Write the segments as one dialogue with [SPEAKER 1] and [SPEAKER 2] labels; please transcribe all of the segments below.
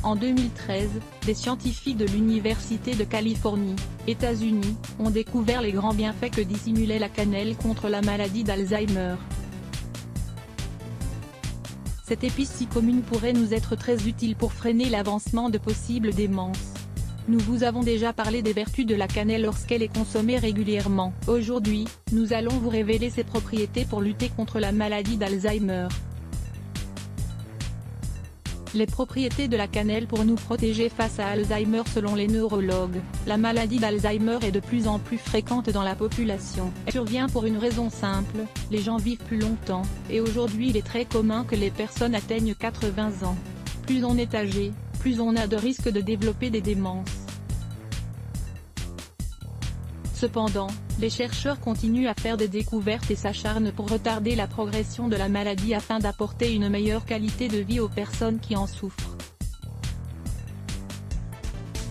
[SPEAKER 1] En 2013, des scientifiques de l'Université de Californie, États-Unis, ont découvert les grands bienfaits que dissimulait la cannelle contre la maladie d'Alzheimer. Cette épice si commune pourrait nous être très utile pour freiner l'avancement de possibles démences. Nous vous avons déjà parlé des vertus de la cannelle lorsqu'elle est consommée régulièrement. Aujourd'hui, nous allons vous révéler ses propriétés pour lutter contre la maladie d'Alzheimer. Les propriétés de la cannelle pour nous protéger face à Alzheimer. Selon les neurologues, la maladie d'Alzheimer est de plus en plus fréquente dans la population. Elle survient pour une raison simple, les gens vivent plus longtemps, et aujourd'hui il est très commun que les personnes atteignent 80 ans. Plus on est âgé, plus on a de risques de développer des démences. Cependant, les chercheurs continuent à faire des découvertes et s'acharnent pour retarder la progression de la maladie afin d'apporter une meilleure qualité de vie aux personnes qui en souffrent.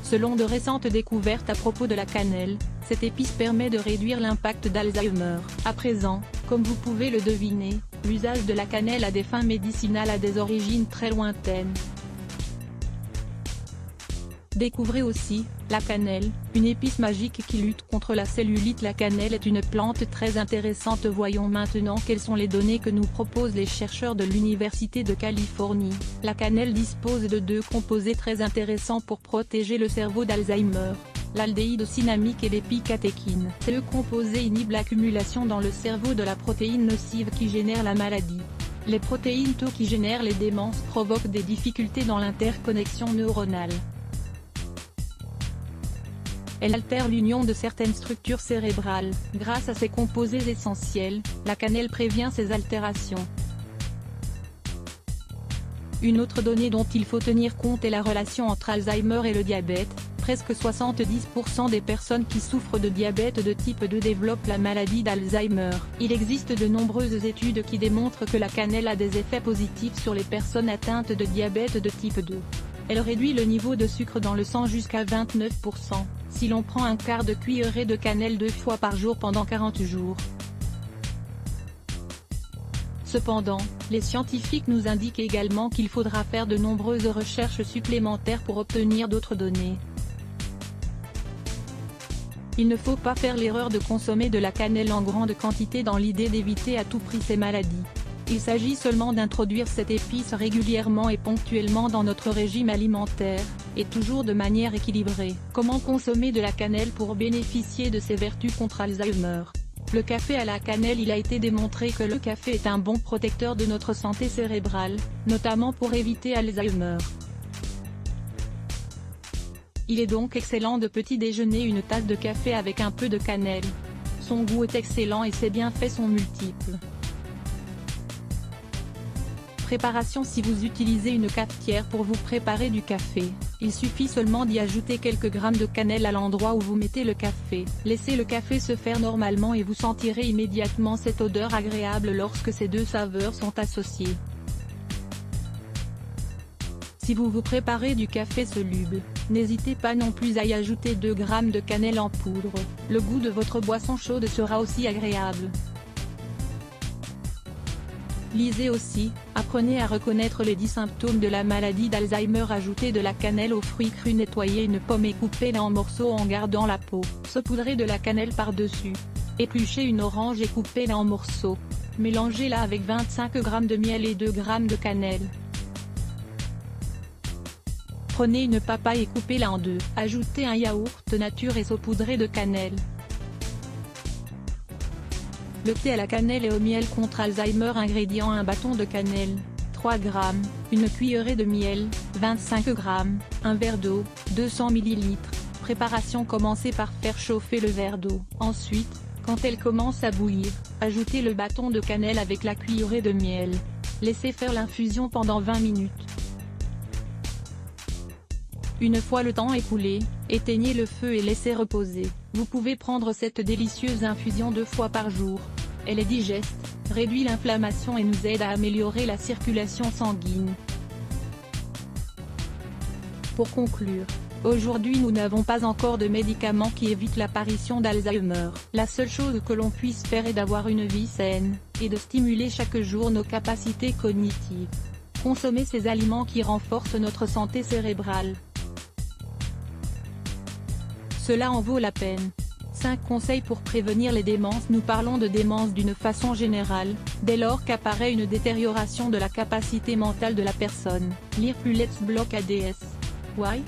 [SPEAKER 1] Selon de récentes découvertes à propos de la cannelle, cette épice permet de réduire l'impact d'Alzheimer. À présent, comme vous pouvez le deviner, l'usage de la cannelle à des fins médicinales a des origines très lointaines. Découvrez aussi, la cannelle, une épice magique qui lutte contre la cellulite. La cannelle est une plante très intéressante. Voyons maintenant quelles sont les données que nous proposent les chercheurs de l'Université de Californie. La cannelle dispose de deux composés très intéressants pour protéger le cerveau d'Alzheimer, l'aldéhyde cinnamique et l'épicatéchine. Ces deux composés inhibent l'accumulation dans le cerveau de la protéine nocive qui génère la maladie. Les protéines tau qui génèrent les démences provoquent des difficultés dans l'interconnexion neuronale. Elle altère l'union de certaines structures cérébrales. Grâce à ces composés essentiels, la cannelle prévient ces altérations. Une autre donnée dont il faut tenir compte est la relation entre Alzheimer et le diabète. Presque 70% des personnes qui souffrent de diabète de type 2 développent la maladie d'Alzheimer. Il existe de nombreuses études qui démontrent que la cannelle a des effets positifs sur les personnes atteintes de diabète de type 2. Elle réduit le niveau de sucre dans le sang jusqu'à 29%, si l'on prend un quart de cuillerée de cannelle 2 fois par jour pendant 40 jours. Cependant, les scientifiques nous indiquent également qu'il faudra faire de nombreuses recherches supplémentaires pour obtenir d'autres données. Il ne faut pas faire l'erreur de consommer de la cannelle en grande quantité dans l'idée d'éviter à tout prix ces maladies. Il s'agit seulement d'introduire cette épice régulièrement et ponctuellement dans notre régime alimentaire, et toujours de manière équilibrée. Comment consommer de la cannelle pour bénéficier de ses vertus contre Alzheimer? Le café à la cannelle. Il a été démontré que le café est un bon protecteur de notre santé cérébrale, notamment pour éviter Alzheimer. Il est donc excellent de petit déjeuner une tasse de café avec un peu de cannelle. Son goût est excellent et ses bienfaits sont multiples. Préparation. Si vous utilisez une cafetière pour vous préparer du café, il suffit seulement d'y ajouter quelques grammes de cannelle à l'endroit où vous mettez le café. Laissez le café se faire normalement et vous sentirez immédiatement cette odeur agréable lorsque ces deux saveurs sont associées. Si vous vous préparez du café soluble, n'hésitez pas non plus à y ajouter 2 grammes de cannelle en poudre. Le goût de votre boisson chaude sera aussi agréable. Lisez aussi, apprenez à reconnaître les 10 symptômes de la maladie d'Alzheimer. Ajoutez de la cannelle aux fruits crus. Nettoyez une pomme et coupez-la en morceaux en gardant la peau. Saupoudrez de la cannelle par-dessus. Épluchez une orange et coupez-la en morceaux. Mélangez-la avec 25 g de miel et 2 g de cannelle. Prenez une papaye et coupez-la en deux. Ajoutez un yaourt nature et saupoudrez de cannelle. Le thé à la cannelle et au miel contre Alzheimer. Ingrédients: un bâton de cannelle, 3 g, une cuillerée de miel, 25 g, un verre d'eau, 200 ml. Préparation: commencez par faire chauffer le verre d'eau. Ensuite, quand elle commence à bouillir, ajoutez le bâton de cannelle avec la cuillerée de miel. Laissez faire l'infusion pendant 20 minutes. Une fois le temps écoulé, éteignez le feu et laissez reposer. Vous pouvez prendre cette délicieuse infusion 2 fois par jour. Elle est digeste, réduit l'inflammation et nous aide à améliorer la circulation sanguine. Pour conclure, aujourd'hui nous n'avons pas encore de médicaments qui évitent l'apparition d'Alzheimer. La seule chose que l'on puisse faire est d'avoir une vie saine, et de stimuler chaque jour nos capacités cognitives. Consommer ces aliments qui renforcent notre santé cérébrale. Cela en vaut la peine. 5 conseils pour prévenir les démences. Nous parlons de démence d'une façon générale, dès lors qu'apparaît une détérioration de la capacité mentale de la personne. Lire plus Let's Block ADS. Why?